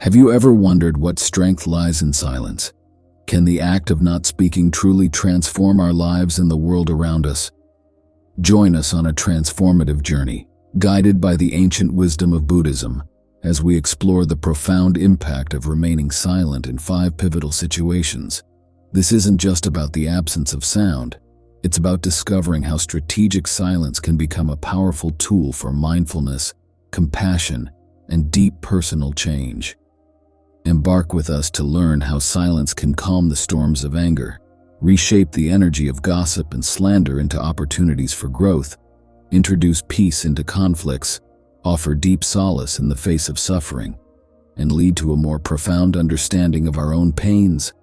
Have you ever wondered what strength lies in silence? Can the act of not speaking truly transform our lives and the world around us? Join us on a transformative journey, guided by the ancient wisdom of Buddhism, as we explore the profound impact of remaining silent in 5 pivotal situations. This isn't just about the absence of sound. It's about discovering how strategic silence can become a powerful tool for mindfulness, compassion, and deep personal change. Embark with us to learn how silence can calm the storms of anger, reshape the energy of gossip and slander into opportunities for growth, introduce peace into conflicts, offer deep solace in the face of suffering, and lead to a more profound understanding of our own pains.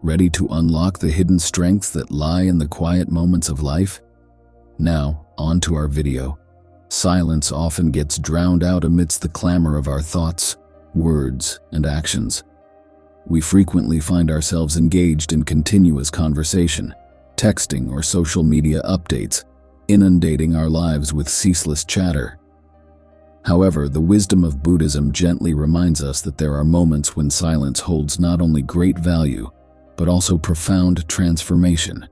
Ready to unlock the hidden strengths that lie in the quiet moments of life? Now, on to our video. Silence often gets drowned out amidst the clamor of our thoughts, words, and actions. We frequently find ourselves engaged in continuous conversation, texting or social media updates, inundating our lives with ceaseless chatter. However, the wisdom of Buddhism gently reminds us that there are moments when silence holds not only great value, but also profound transformation.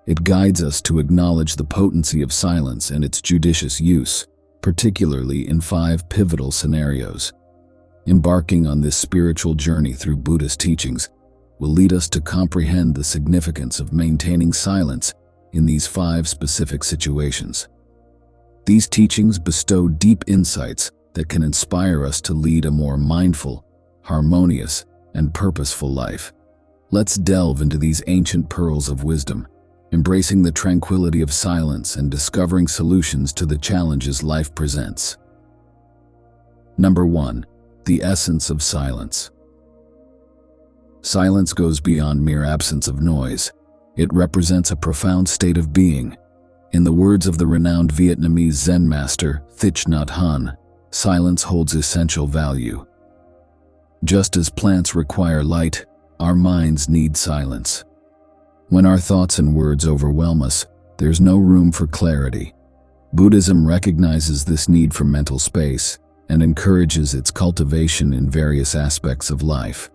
It guides us to acknowledge the potency of silence and its judicious use, particularly in 5 pivotal scenarios. Embarking on this spiritual journey through Buddhist teachings will lead us to comprehend the significance of maintaining silence in these 5 specific situations. These teachings bestow deep insights that can inspire us to lead a more mindful, harmonious, and purposeful life. Let's delve into these ancient pearls of wisdom, embracing the tranquility of silence and discovering solutions to the challenges life presents. Number 1. The essence of silence. Silence goes beyond mere absence of noise. It represents a profound state of being. In the words of the renowned Vietnamese Zen master Thich Nhat Hanh, silence holds essential value. Just as plants require light, our minds need silence. When our thoughts and words overwhelm us, there's no room for clarity. Buddhism recognizes this need for mental space and encourages its cultivation in various aspects of life.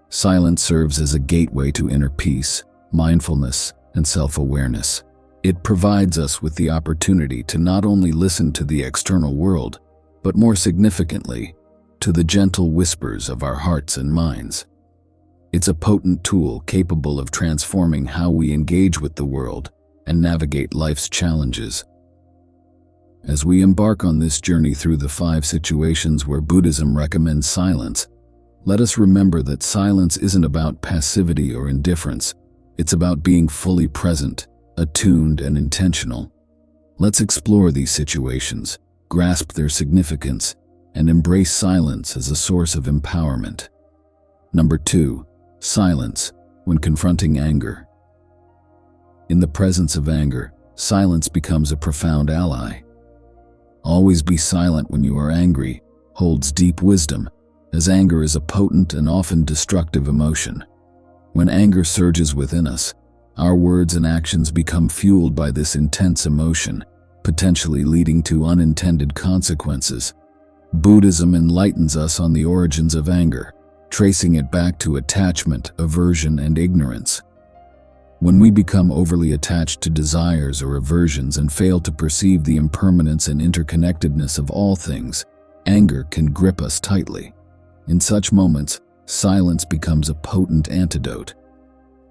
Silence serves as a gateway to inner peace, mindfulness, and self-awareness. It provides us with the opportunity to not only listen to the external world, but more significantly, to the gentle whispers of our hearts and minds. It's a potent tool capable of transforming how we engage with the world and navigate life's challenges. As we embark on this journey through the 5 situations where Buddhism recommends silence, let us remember that silence isn't about passivity or indifference. It's about being fully present, attuned, and intentional. Let's explore these situations, grasp their significance, and embrace silence as a source of empowerment. Number 2. Silence when confronting anger. In the presence of anger, silence becomes a profound ally. Always be silent when you are angry holds deep wisdom, as anger is a potent and often destructive emotion. When anger surges within us, our words and actions become fueled by this intense emotion, potentially leading to unintended consequences. Buddhism enlightens us on the origins of anger, tracing it back to attachment, aversion, and ignorance. When we become overly attached to desires or aversions and fail to perceive the impermanence and interconnectedness of all things, anger can grip us tightly. In such moments, silence becomes a potent antidote.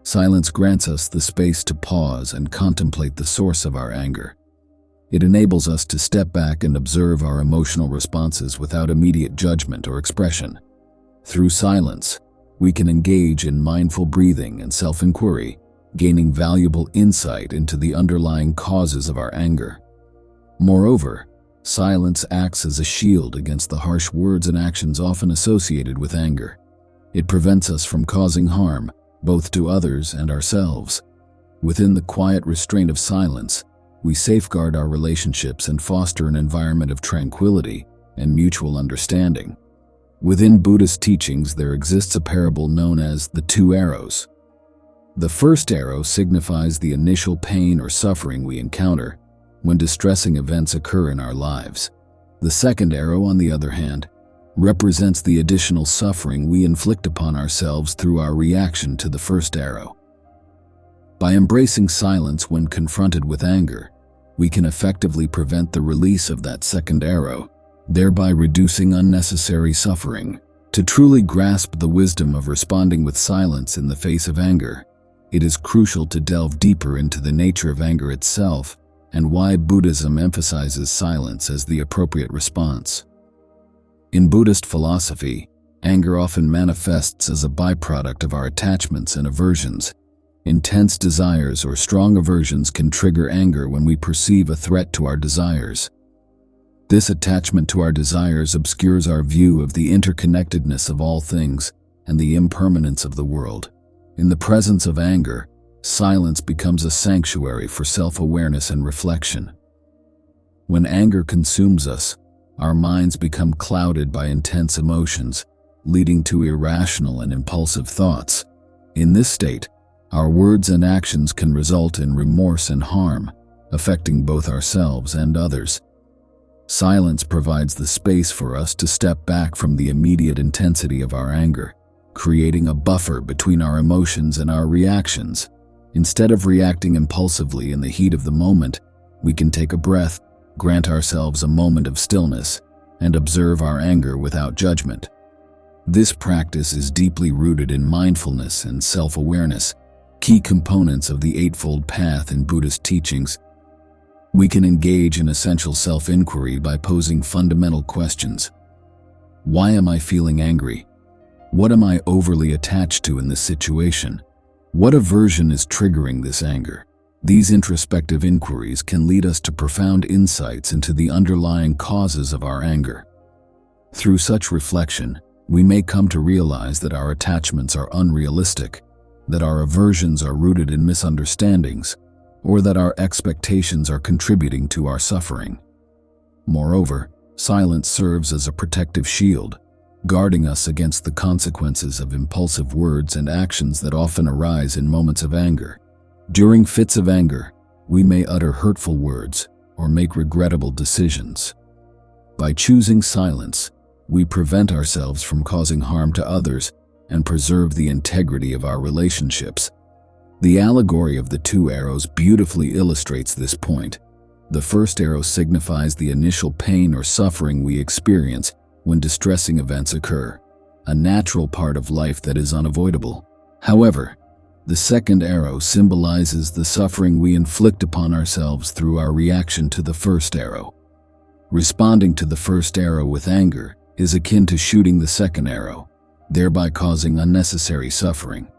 Silence grants us the space to pause and contemplate the source of our anger. It enables us to step back and observe our emotional responses without immediate judgment or expression. Through silence, we can engage in mindful breathing and self-inquiry, gaining valuable insight into the underlying causes of our anger. Moreover, silence acts as a shield against the harsh words and actions often associated with anger. It prevents us from causing harm, both to others and ourselves. Within the quiet restraint of silence, we safeguard our relationships and foster an environment of tranquility and mutual understanding. Within Buddhist teachings, there exists a parable known as the 2 arrows. The first arrow signifies the initial pain or suffering we encounter when distressing events occur in our lives. The second arrow, on the other hand, represents the additional suffering we inflict upon ourselves through our reaction to the first arrow. By embracing silence when confronted with anger, we can effectively prevent the release of that second arrow, thereby reducing unnecessary suffering. To truly grasp the wisdom of responding with silence in the face of anger, it is crucial to delve deeper into the nature of anger itself and why Buddhism emphasizes silence as the appropriate response. In Buddhist philosophy, anger often manifests as a byproduct of our attachments and aversions. Intense desires or strong aversions can trigger anger when we perceive a threat to our desires. This attachment to our desires obscures our view of the interconnectedness of all things and the impermanence of the world. In the presence of anger, silence becomes a sanctuary for self-awareness and reflection. When anger consumes us, our minds become clouded by intense emotions, leading to irrational and impulsive thoughts. In this state, our words and actions can result in remorse and harm, affecting both ourselves and others. Silence provides the space for us to step back from the immediate intensity of our anger, creating a buffer between our emotions and our reactions. Instead of reacting impulsively in the heat of the moment, we can take a breath, grant ourselves a moment of stillness, and observe our anger without judgment. This practice is deeply rooted in mindfulness and self-awareness, key components of the Eightfold Path in Buddhist teachings. We can engage in essential self-inquiry by posing fundamental questions. Why am I feeling angry? What am I overly attached to in this situation? What aversion is triggering this anger? These introspective inquiries can lead us to profound insights into the underlying causes of our anger. Through such reflection, we may come to realize that our attachments are unrealistic, that our aversions are rooted in misunderstandings, or that our expectations are contributing to our suffering. Moreover, silence serves as a protective shield, guarding us against the consequences of impulsive words and actions that often arise in moments of anger. During fits of anger, we may utter hurtful words or make regrettable decisions. By choosing silence, we prevent ourselves from causing harm to others and preserve the integrity of our relationships. The allegory of the two arrows beautifully illustrates this point. The first arrow signifies the initial pain or suffering we experience when distressing events occur, a natural part of life that is unavoidable. However, the second arrow symbolizes the suffering we inflict upon ourselves through our reaction to the first arrow. Responding to the first arrow with anger is akin to shooting the second arrow, thereby causing unnecessary suffering.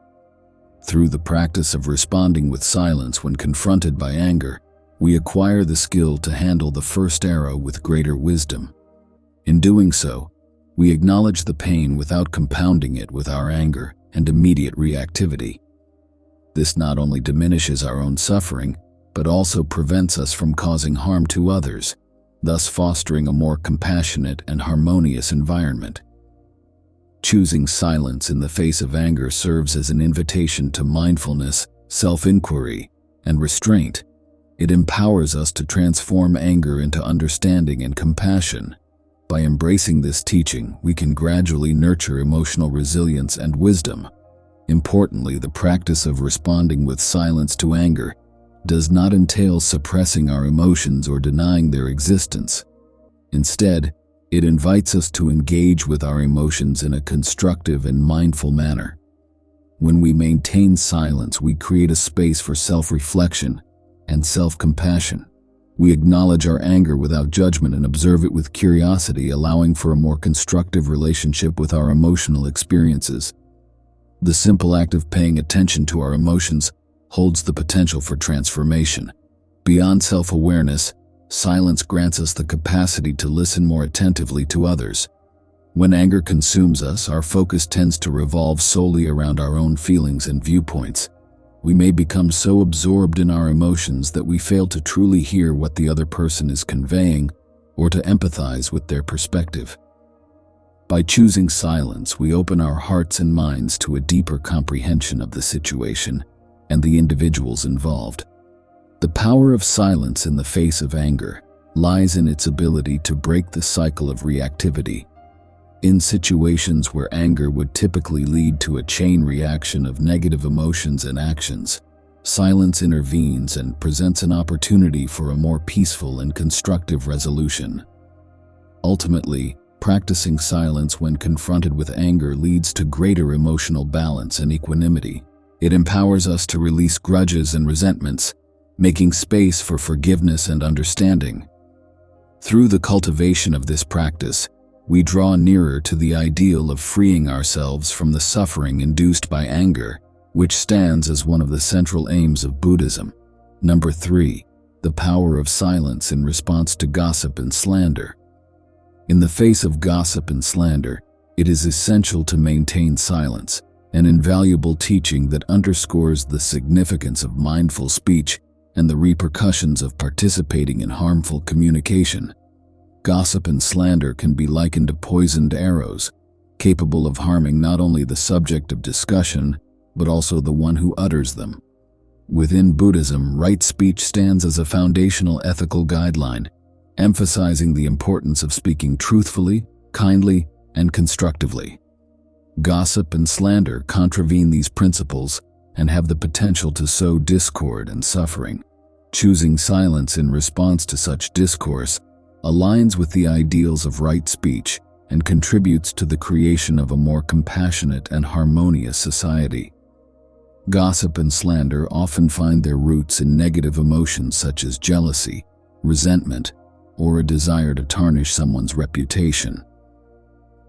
Through the practice of responding with silence when confronted by anger, we acquire the skill to handle the first arrow with greater wisdom. In doing so, we acknowledge the pain without compounding it with our anger and immediate reactivity. This not only diminishes our own suffering, but also prevents us from causing harm to others, thus fostering a more compassionate and harmonious environment. Choosing silence in the face of anger serves as an invitation to mindfulness, self-inquiry, and restraint. It empowers us to transform anger into understanding and compassion. By embracing this teaching, we can gradually nurture emotional resilience and wisdom. Importantly, the practice of responding with silence to anger does not entail suppressing our emotions or denying their existence. Instead, it invites us to engage with our emotions in a constructive and mindful manner. When we maintain silence, we create a space for self-reflection and self-compassion. We acknowledge our anger without judgment and observe it with curiosity, allowing for a more constructive relationship with our emotional experiences. The simple act of paying attention to our emotions holds the potential for transformation. Beyond self-awareness, silence grants us the capacity to listen more attentively to others. When anger consumes us, our focus tends to revolve solely around our own feelings and viewpoints. We may become so absorbed in our emotions that we fail to truly hear what the other person is conveying or to empathize with their perspective. By choosing silence, we open our hearts and minds to a deeper comprehension of the situation and the individuals involved. The power of silence in the face of anger lies in its ability to break the cycle of reactivity. In situations where anger would typically lead to a chain reaction of negative emotions and actions, silence intervenes and presents an opportunity for a more peaceful and constructive resolution. Ultimately, practicing silence when confronted with anger leads to greater emotional balance and equanimity. It empowers us to release grudges and resentments, making space for forgiveness and understanding. Through the cultivation of this practice, we draw nearer to the ideal of freeing ourselves from the suffering induced by anger, which stands as one of the central aims of Buddhism. Number 3. The power of silence in response to gossip and slander. In the face of gossip and slander, it is essential to maintain silence, an invaluable teaching that underscores the significance of mindful speech and the repercussions of participating in harmful communication. Gossip and slander can be likened to poisoned arrows, capable of harming not only the subject of discussion, but also the one who utters them. Within Buddhism, right speech stands as a foundational ethical guideline, emphasizing the importance of speaking truthfully, kindly, and constructively. Gossip and slander contravene these principles and have the potential to sow discord and suffering. Choosing silence in response to such discourse aligns with the ideals of right speech and contributes to the creation of a more compassionate and harmonious society. Gossip and slander often find their roots in negative emotions such as jealousy, resentment, or a desire to tarnish someone's reputation.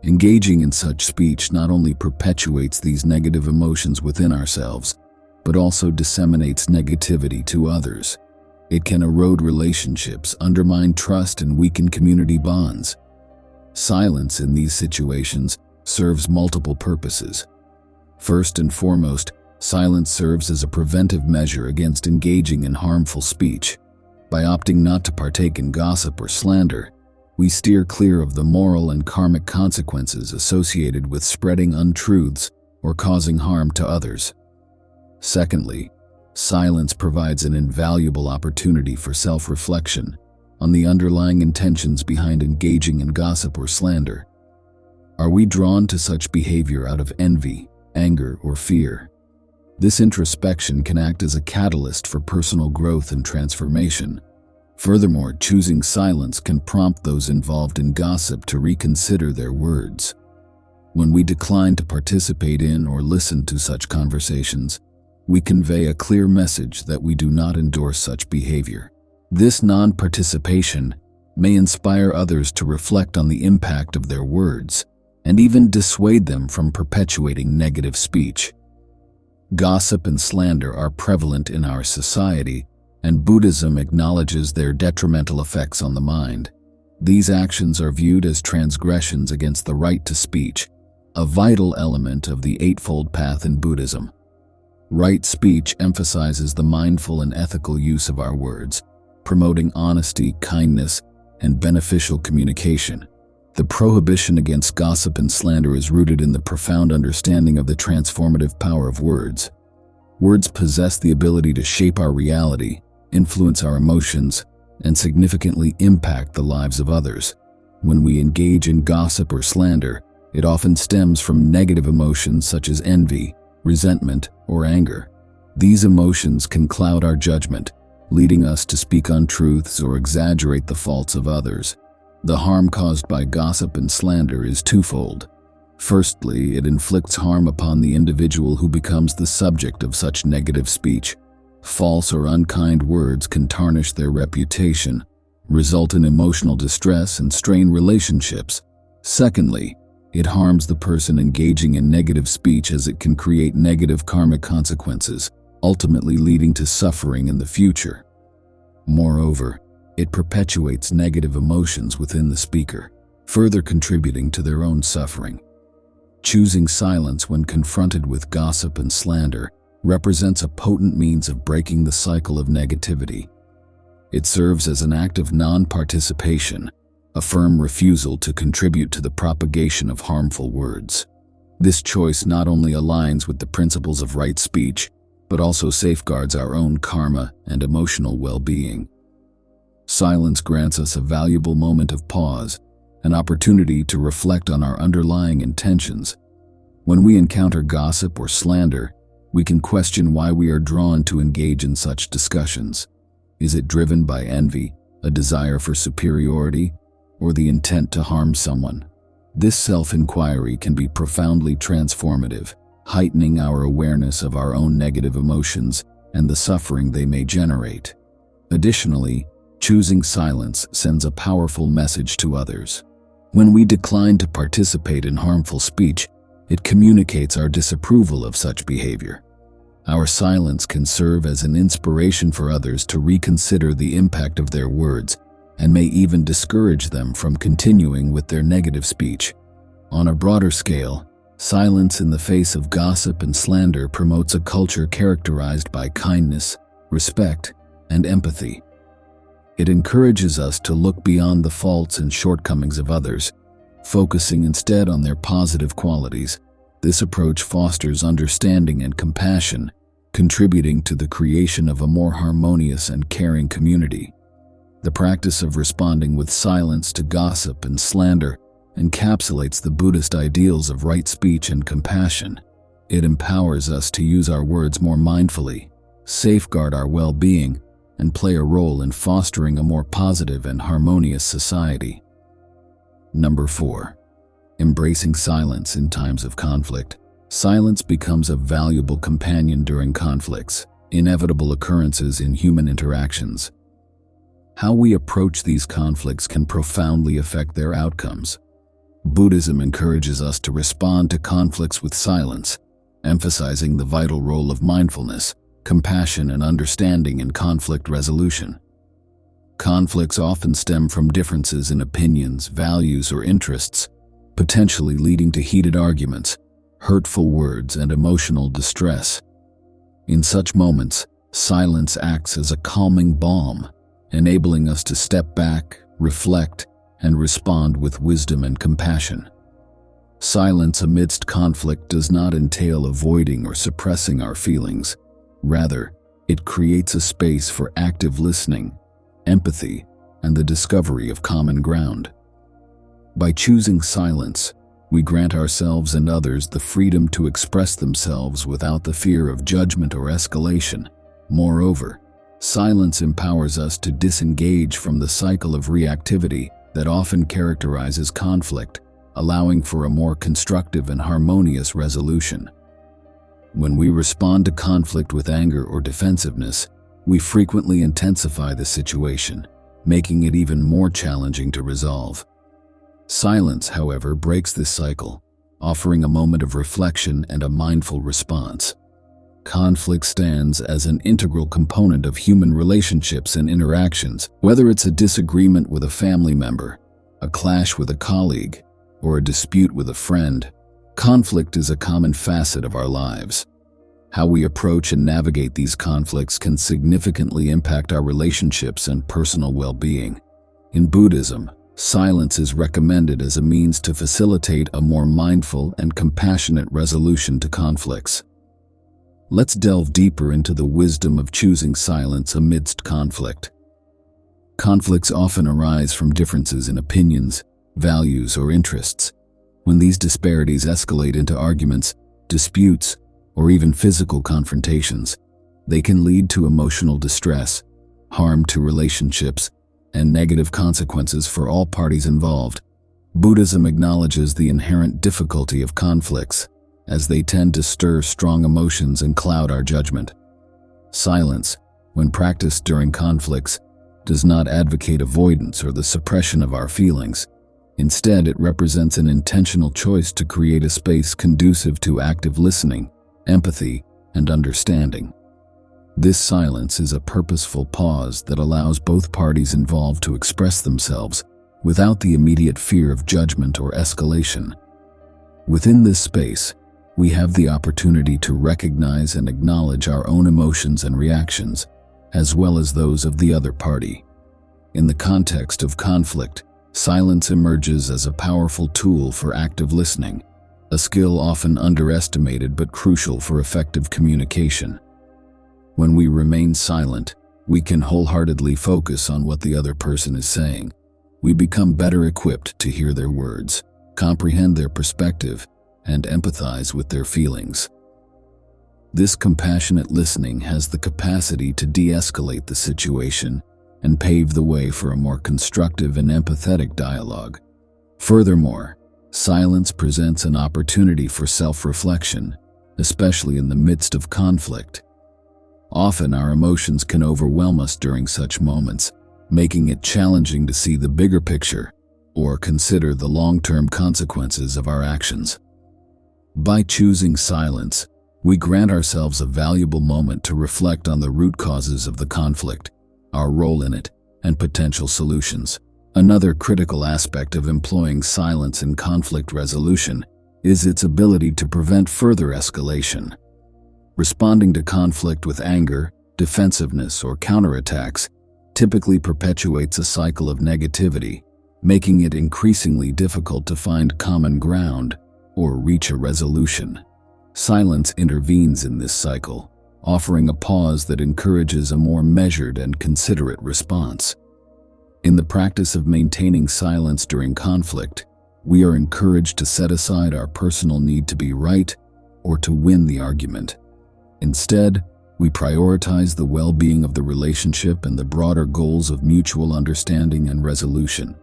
Engaging in such speech not only perpetuates these negative emotions within ourselves, but also disseminates negativity to others. It can erode relationships, undermine trust, and weaken community bonds. Silence in these situations serves multiple purposes. First and foremost, silence serves as a preventive measure against engaging in harmful speech. By opting not to partake in gossip or slander, we steer clear of the moral and karmic consequences associated with spreading untruths or causing harm to others. Secondly, silence provides an invaluable opportunity for self-reflection on the underlying intentions behind engaging in gossip or slander. Are we drawn to such behavior out of envy, anger, or fear? This introspection can act as a catalyst for personal growth and transformation. Furthermore, choosing silence can prompt those involved in gossip to reconsider their words. When we decline to participate in or listen to such conversations, we convey a clear message that we do not endorse such behavior. This non-participation may inspire others to reflect on the impact of their words and even dissuade them from perpetuating negative speech. Gossip and slander are prevalent in our society, and Buddhism acknowledges their detrimental effects on the mind. These actions are viewed as transgressions against the right to speech, a vital element of the Eightfold Path in Buddhism. Right speech emphasizes the mindful and ethical use of our words, promoting honesty, kindness, and beneficial communication. The prohibition against gossip and slander is rooted in the profound understanding of the transformative power of words. Words possess the ability to shape our reality, influence our emotions, and significantly impact the lives of others. When we engage in gossip or slander, it often stems from negative emotions such as envy, resentment, or anger. These emotions can cloud our judgment, leading us to speak untruths or exaggerate the faults of others. The harm caused by gossip and slander is twofold. Firstly, it inflicts harm upon the individual who becomes the subject of such negative speech. False or unkind words can tarnish their reputation, result in emotional distress, and strain relationships. Secondly, it harms the person engaging in negative speech as it can create negative karmic consequences, ultimately leading to suffering in the future. Moreover, it perpetuates negative emotions within the speaker, further contributing to their own suffering. Choosing silence when confronted with gossip and slander represents a potent means of breaking the cycle of negativity. It serves as an act of non-participation, a firm refusal to contribute to the propagation of harmful words. This choice not only aligns with the principles of right speech, but also safeguards our own karma and emotional well-being. Silence grants us a valuable moment of pause, an opportunity to reflect on our underlying intentions. When we encounter gossip or slander, we can question why we are drawn to engage in such discussions. Is it driven by envy, a desire for superiority, or the intent to harm someone? This self-inquiry can be profoundly transformative, heightening our awareness of our own negative emotions and the suffering they may generate. Additionally, choosing silence sends a powerful message to others. When we decline to participate in harmful speech, it communicates our disapproval of such behavior. Our silence can serve as an inspiration for others to reconsider the impact of their words and may even discourage them from continuing with their negative speech. On a broader scale, silence in the face of gossip and slander promotes a culture characterized by kindness, respect, and empathy. It encourages us to look beyond the faults and shortcomings of others, focusing instead on their positive qualities. This approach fosters understanding and compassion, contributing to the creation of a more harmonious and caring community. The practice of responding with silence to gossip and slander encapsulates the Buddhist ideals of right speech and compassion. It empowers us to use our words more mindfully, safeguard our well-being, and play a role in fostering a more positive and harmonious society. Number 4. Embracing silence in times of conflict. Silence becomes a valuable companion during conflicts, inevitable occurrences in human interactions. How we approach these conflicts can profoundly affect their outcomes. Buddhism encourages us to respond to conflicts with silence, emphasizing the vital role of mindfulness, compassion, and understanding in conflict resolution. Conflicts often stem from differences in opinions, values, or interests, potentially leading to heated arguments, hurtful words, and emotional distress. In such moments, silence acts as a calming balm, enabling us to step back, reflect, and respond with wisdom and compassion. Silence amidst conflict does not entail avoiding or suppressing our feelings. Rather, it creates a space for active listening, empathy, and the discovery of common ground. By choosing silence, we grant ourselves and others the freedom to express themselves without the fear of judgment or escalation. Moreover, silence empowers us to disengage from the cycle of reactivity that often characterizes conflict, allowing for a more constructive and harmonious resolution. When we respond to conflict with anger or defensiveness, we frequently intensify the situation, making it even more challenging to resolve. Silence, however, breaks this cycle, offering a moment of reflection and a mindful response. Conflict stands as an integral component of human relationships and interactions, whether it's a disagreement with a family member, a clash with a colleague, or a dispute with a friend. Conflict is a common facet of our lives. How we approach and navigate these conflicts can significantly impact our relationships and personal well-being. In Buddhism, silence is recommended as a means to facilitate a more mindful and compassionate resolution to conflicts. Let's delve deeper into the wisdom of choosing silence amidst conflict. Conflicts often arise from differences in opinions, values, or interests. When these disparities escalate into arguments, disputes, or even physical confrontations, they can lead to emotional distress, harm to relationships, and negative consequences for all parties involved. Buddhism acknowledges the inherent difficulty of conflicts, as they tend to stir strong emotions and cloud our judgment. Silence, when practiced during conflicts, does not advocate avoidance or the suppression of our feelings. Instead, it represents an intentional choice to create a space conducive to active listening, empathy, and understanding. This silence is a purposeful pause that allows both parties involved to express themselves without the immediate fear of judgment or escalation. Within this space, we have the opportunity to recognize and acknowledge our own emotions and reactions, as well as those of the other party. In the context of conflict, silence emerges as a powerful tool for active listening, a skill often underestimated but crucial for effective communication. When we remain silent, we can wholeheartedly focus on what the other person is saying, we become better equipped to hear their words, comprehend their perspective, and empathize with their feelings. This compassionate listening has the capacity to de-escalate the situation and pave the way for a more constructive and empathetic dialogue. Furthermore, silence presents an opportunity for self-reflection, especially in the midst of conflict. Often our emotions can overwhelm us during such moments, making it challenging to see the bigger picture or consider the long-term consequences of our actions. By choosing silence, we grant ourselves a valuable moment to reflect on the root causes of the conflict, our role in it, and potential solutions. Another critical aspect of employing silence in conflict resolution is its ability to prevent further escalation. Responding to conflict with anger, defensiveness, or counterattacks typically perpetuates a cycle of negativity, making it increasingly difficult to find common ground or reach a resolution. Silence intervenes in this cycle, offering a pause that encourages a more measured and considerate response. In the practice of maintaining silence during conflict, we are encouraged to set aside our personal need to be right or to win the argument. Instead, we prioritize the well-being of the relationship and the broader goals of mutual understanding and resolution.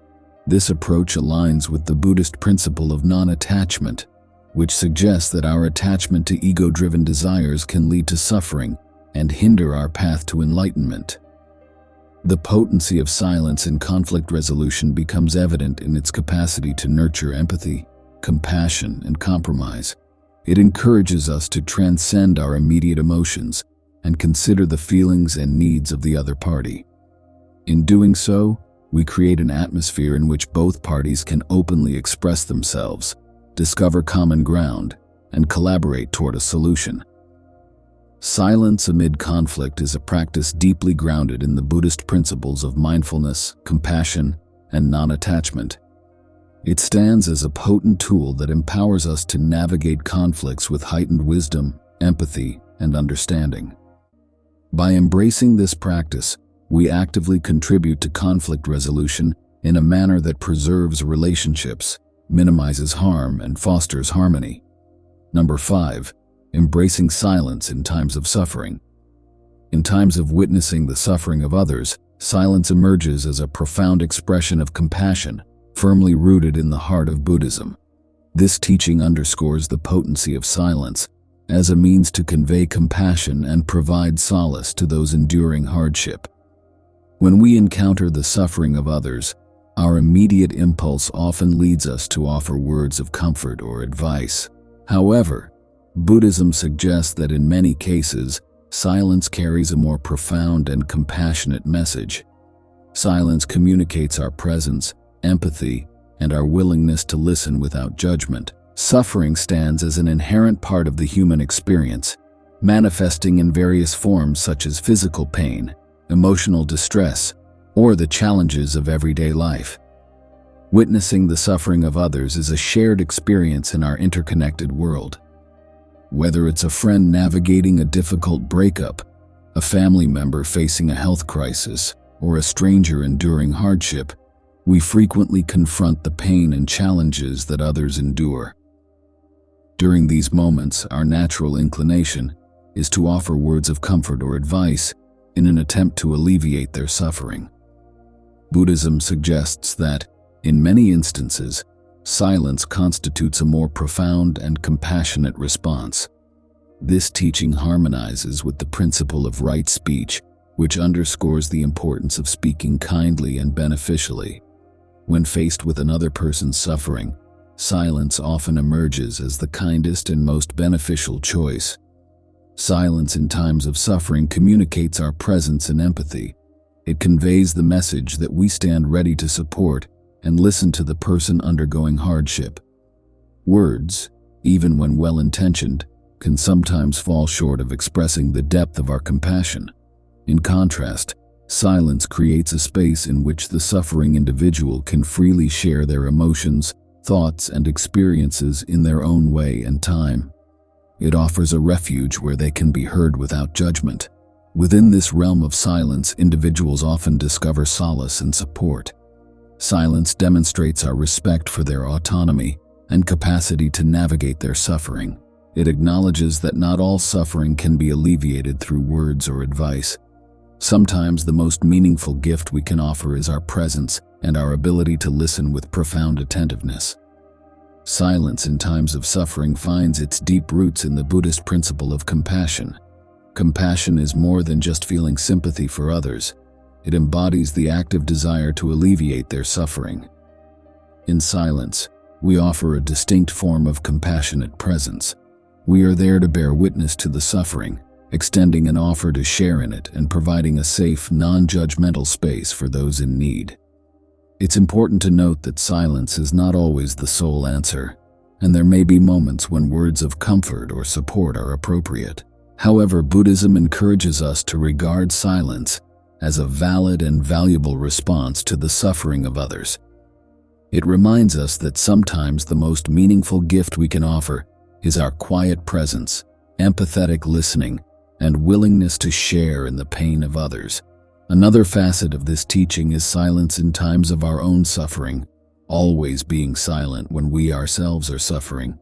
This approach aligns with the Buddhist principle of non-attachment, which suggests that our attachment to ego-driven desires can lead to suffering and hinder our path to enlightenment. The potency of silence in conflict resolution becomes evident in its capacity to nurture empathy, compassion, and compromise. It encourages us to transcend our immediate emotions and consider the feelings and needs of the other party. In doing so, we create an atmosphere in which both parties can openly express themselves, discover common ground, and collaborate toward a solution. Silence amid conflict is a practice deeply grounded in the Buddhist principles of mindfulness, compassion, and non-attachment. It stands as a potent tool that empowers us to navigate conflicts with heightened wisdom, empathy, and understanding. By embracing this practice, we actively contribute to conflict resolution in a manner that preserves relationships, minimizes harm, and fosters harmony. Number 5. Embracing silence in times of suffering. In times of witnessing the suffering of others, silence emerges as a profound expression of compassion, firmly rooted in the heart of Buddhism. This teaching underscores the potency of silence as a means to convey compassion and provide solace to those enduring hardship. When we encounter the suffering of others, our immediate impulse often leads us to offer words of comfort or advice. However, Buddhism suggests that in many cases, silence carries a more profound and compassionate message. Silence communicates our presence, empathy, and our willingness to listen without judgment. Suffering stands as an inherent part of the human experience, manifesting in various forms such as physical pain, emotional distress, or the challenges of everyday life. Witnessing the suffering of others is a shared experience in our interconnected world. Whether it's a friend navigating a difficult breakup, a family member facing a health crisis, or a stranger enduring hardship, we frequently confront the pain and challenges that others endure. During these moments, our natural inclination is to offer words of comfort or advice in an attempt to alleviate their suffering. Buddhism suggests that, in many instances, silence constitutes a more profound and compassionate response. This teaching harmonizes with the principle of right speech, which underscores the importance of speaking kindly and beneficially. When faced with another person's suffering, silence often emerges as the kindest and most beneficial choice. Silence in times of suffering communicates our presence and empathy. It conveys the message that we stand ready to support and listen to the person undergoing hardship. Words, even when well-intentioned, can sometimes fall short of expressing the depth of our compassion. In contrast, silence creates a space in which the suffering individual can freely share their emotions, thoughts, and experiences in their own way and time. It offers a refuge where they can be heard without judgment. Within this realm of silence, individuals often discover solace and support. Silence demonstrates our respect for their autonomy and capacity to navigate their suffering. It acknowledges that not all suffering can be alleviated through words or advice. Sometimes the most meaningful gift we can offer is our presence and our ability to listen with profound attentiveness. Silence in times of suffering finds its deep roots in the Buddhist principle of compassion. Compassion is more than just feeling sympathy for others. It embodies the active desire to alleviate their suffering. In silence, we offer a distinct form of compassionate presence. We are there to bear witness to the suffering, extending an offer to share in it and providing a safe, non-judgmental space for those in need. It's important to note that silence is not always the sole answer, and there may be moments when words of comfort or support are appropriate. However, Buddhism encourages us to regard silence as a valid and valuable response to the suffering of others. It reminds us that sometimes the most meaningful gift we can offer is our quiet presence, empathetic listening, and willingness to share in the pain of others. Another facet of this teaching is silence in times of our own suffering, always being silent when we ourselves are suffering.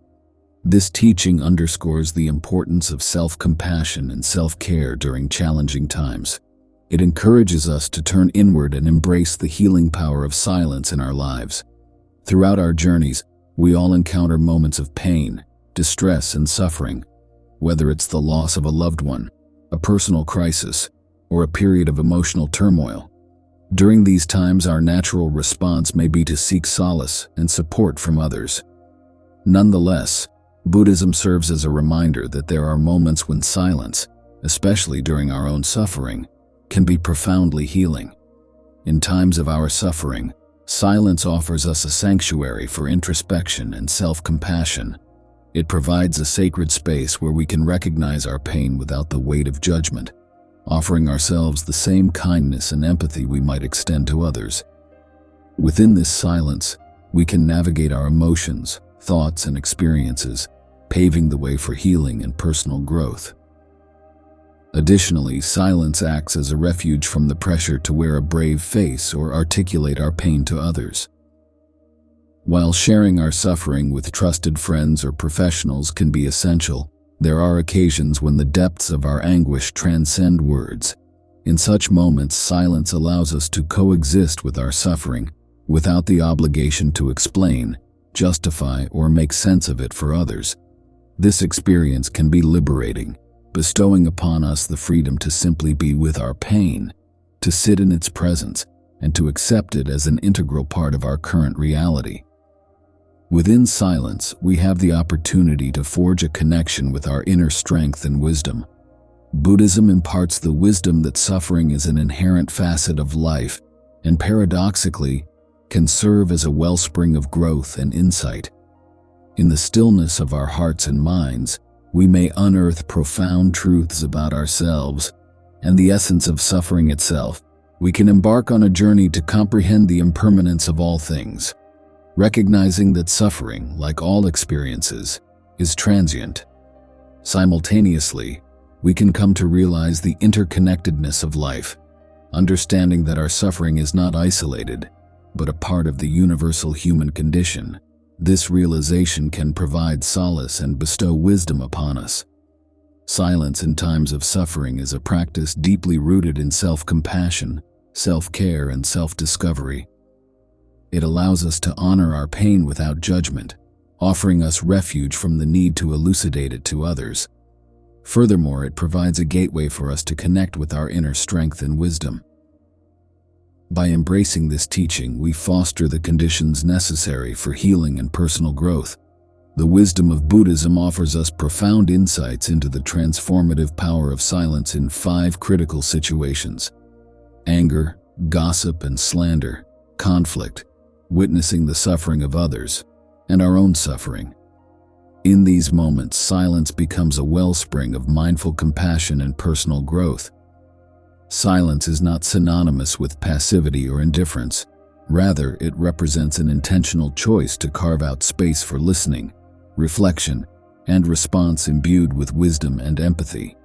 This teaching underscores the importance of self-compassion and self-care during challenging times. It encourages us to turn inward and embrace the healing power of silence in our lives. Throughout our journeys, we all encounter moments of pain, distress, and suffering, whether it's the loss of a loved one, a personal crisis, or a period of emotional turmoil. During these times, our natural response may be to seek solace and support from others. Nonetheless, Buddhism serves as a reminder that there are moments when silence, especially during our own suffering, can be profoundly healing. In times of our suffering, silence offers us a sanctuary for introspection and self-compassion. It provides a sacred space where we can recognize our pain without the weight of judgment, offering ourselves the same kindness and empathy we might extend to others. Within this silence, we can navigate our emotions, thoughts, and experiences, paving the way for healing and personal growth. Additionally, silence acts as a refuge from the pressure to wear a brave face or articulate our pain to others. While sharing our suffering with trusted friends or professionals can be essential, there are occasions when the depths of our anguish transcend words. In such moments, silence allows us to coexist with our suffering without the obligation to explain, justify, or make sense of it for others. This experience can be liberating, bestowing upon us the freedom to simply be with our pain, to sit in its presence, and to accept it as an integral part of our current reality. Within silence, we have the opportunity to forge a connection with our inner strength and wisdom. Buddhism imparts the wisdom that suffering is an inherent facet of life and, paradoxically, can serve as a wellspring of growth and insight. In the stillness of our hearts and minds, we may unearth profound truths about ourselves and the essence of suffering itself. We can embark on a journey to comprehend the impermanence of all things, recognizing that suffering, like all experiences, is transient. Simultaneously, we can come to realize the interconnectedness of life, understanding that our suffering is not isolated, but a part of the universal human condition. This realization can provide solace and bestow wisdom upon us. Silence in times of suffering is a practice deeply rooted in self-compassion, self-care, and self-discovery. It allows us to honor our pain without judgment, offering us refuge from the need to elucidate it to others. Furthermore, it provides a gateway for us to connect with our inner strength and wisdom. By embracing this teaching, we foster the conditions necessary for healing and personal growth. The wisdom of Buddhism offers us profound insights into the transformative power of silence in 5 critical situations: anger, gossip and slander, conflict, witnessing the suffering of others, and our own suffering. In these moments, silence becomes a wellspring of mindful compassion and personal growth. Silence is not synonymous with passivity or indifference. Rather, it represents an intentional choice to carve out space for listening, reflection, and response imbued with wisdom and empathy.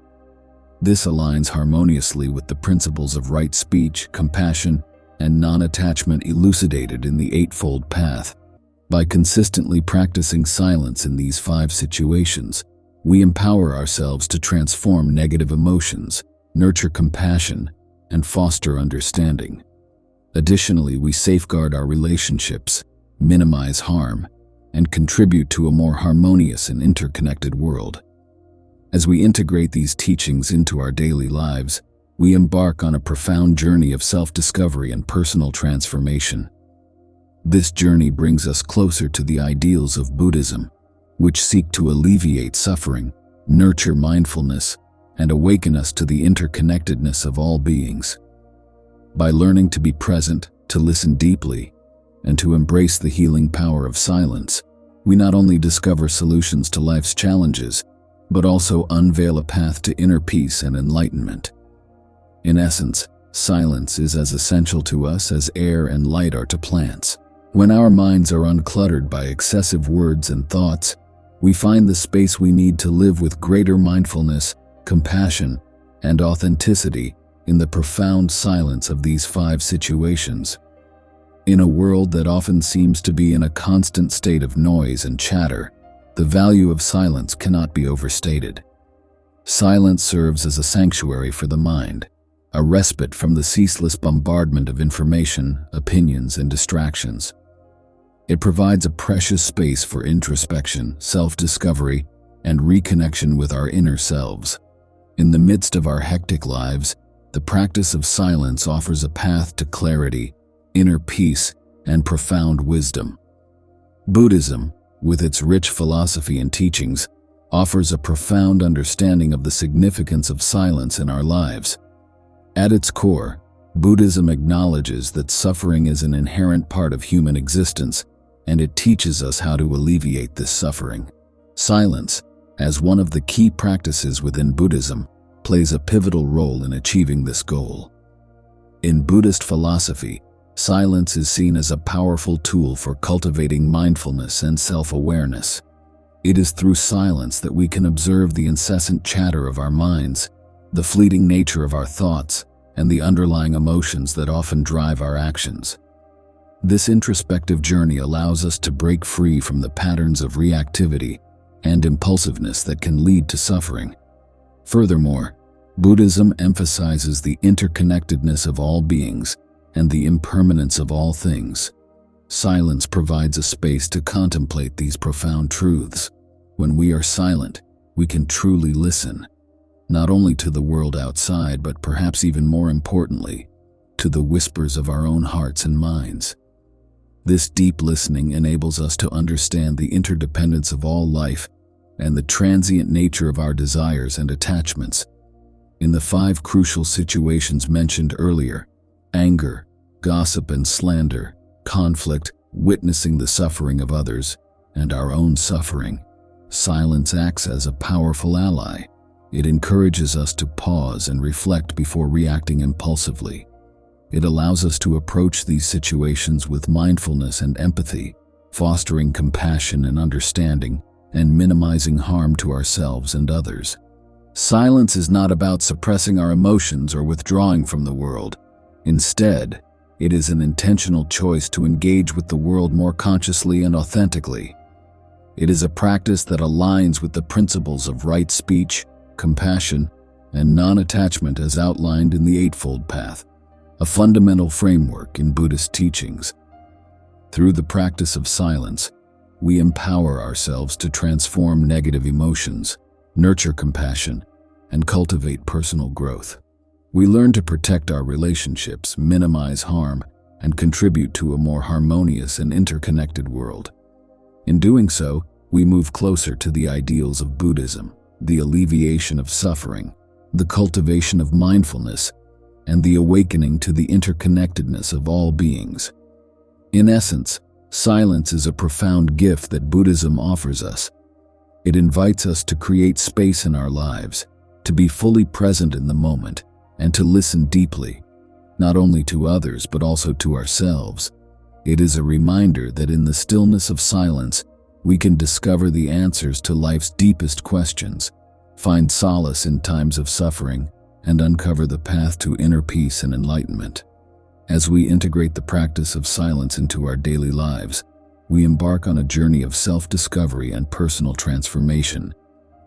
This aligns harmoniously with the principles of right speech, compassion, and non-attachment elucidated in the Eightfold Path. By consistently practicing silence in these 5 situations, we empower ourselves to transform negative emotions, nurture compassion, and foster understanding. Additionally, we safeguard our relationships, minimize harm, and contribute to a more harmonious and interconnected world. As we integrate these teachings into our daily lives, we embark on a profound journey of self-discovery and personal transformation. This journey brings us closer to the ideals of Buddhism, which seek to alleviate suffering, nurture mindfulness, and awaken us to the interconnectedness of all beings. By learning to be present, to listen deeply, and to embrace the healing power of silence, we not only discover solutions to life's challenges, but also unveil a path to inner peace and enlightenment. In essence, silence is as essential to us as air and light are to plants. When our minds are uncluttered by excessive words and thoughts, we find the space we need to live with greater mindfulness, compassion, and authenticity in the profound silence of these 5 situations. In a world that often seems to be in a constant state of noise and chatter, the value of silence cannot be overstated. Silence serves as a sanctuary for the mind, a respite from the ceaseless bombardment of information, opinions, and distractions. It provides a precious space for introspection, self-discovery, and reconnection with our inner selves. In the midst of our hectic lives, the practice of silence offers a path to clarity, inner peace, and profound wisdom. Buddhism, with its rich philosophy and teachings, offers a profound understanding of the significance of silence in our lives. At its core, Buddhism acknowledges that suffering is an inherent part of human existence, and it teaches us how to alleviate this suffering. Silence, as one of the key practices within Buddhism, plays a pivotal role in achieving this goal. In Buddhist philosophy, silence is seen as a powerful tool for cultivating mindfulness and self-awareness. It is through silence that we can observe the incessant chatter of our minds, the fleeting nature of our thoughts, and the underlying emotions that often drive our actions. This introspective journey allows us to break free from the patterns of reactivity and impulsiveness that can lead to suffering. Furthermore, Buddhism emphasizes the interconnectedness of all beings and the impermanence of all things. Silence provides a space to contemplate these profound truths. When we are silent, we can truly listen, not only to the world outside, but perhaps even more importantly, to the whispers of our own hearts and minds. This deep listening enables us to understand the interdependence of all life and the transient nature of our desires and attachments. In the 5 crucial situations mentioned earlier, anger, gossip and slander, conflict, witnessing the suffering of others, and our own suffering, silence acts as a powerful ally. It encourages us to pause and reflect before reacting impulsively. It allows us to approach these situations with mindfulness and empathy, fostering compassion and understanding, and minimizing harm to ourselves and others. Silence is not about suppressing our emotions or withdrawing from the world. Instead, it is an intentional choice to engage with the world more consciously and authentically. It is a practice that aligns with the principles of right speech, compassion, and non-attachment as outlined in the Eightfold Path, a fundamental framework in Buddhist teachings. Through the practice of silence, we empower ourselves to transform negative emotions, nurture compassion, and cultivate personal growth. We learn to protect our relationships, minimize harm, and contribute to a more harmonious and interconnected world. In doing so, we move closer to the ideals of Buddhism, the alleviation of suffering, the cultivation of mindfulness, and the awakening to the interconnectedness of all beings. In essence, silence is a profound gift that Buddhism offers us. It invites us to create space in our lives, to be fully present in the moment, and to listen deeply, not only to others but also to ourselves. It is a reminder that in the stillness of silence, we can discover the answers to life's deepest questions, find solace in times of suffering, and uncover the path to inner peace and enlightenment. As we integrate the practice of silence into our daily lives, we embark on a journey of self-discovery and personal transformation.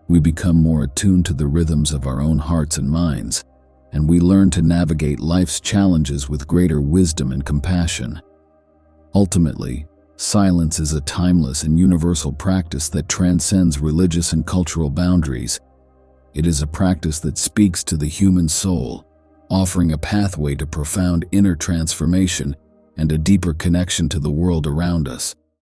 We become more attuned to the rhythms of our own hearts and minds, and we learn to navigate life's challenges with greater wisdom and compassion. Ultimately, silence is a timeless and universal practice that transcends religious and cultural boundaries. It is a practice that speaks to the human soul, offering a pathway to profound inner transformation and a deeper connection to the world around us.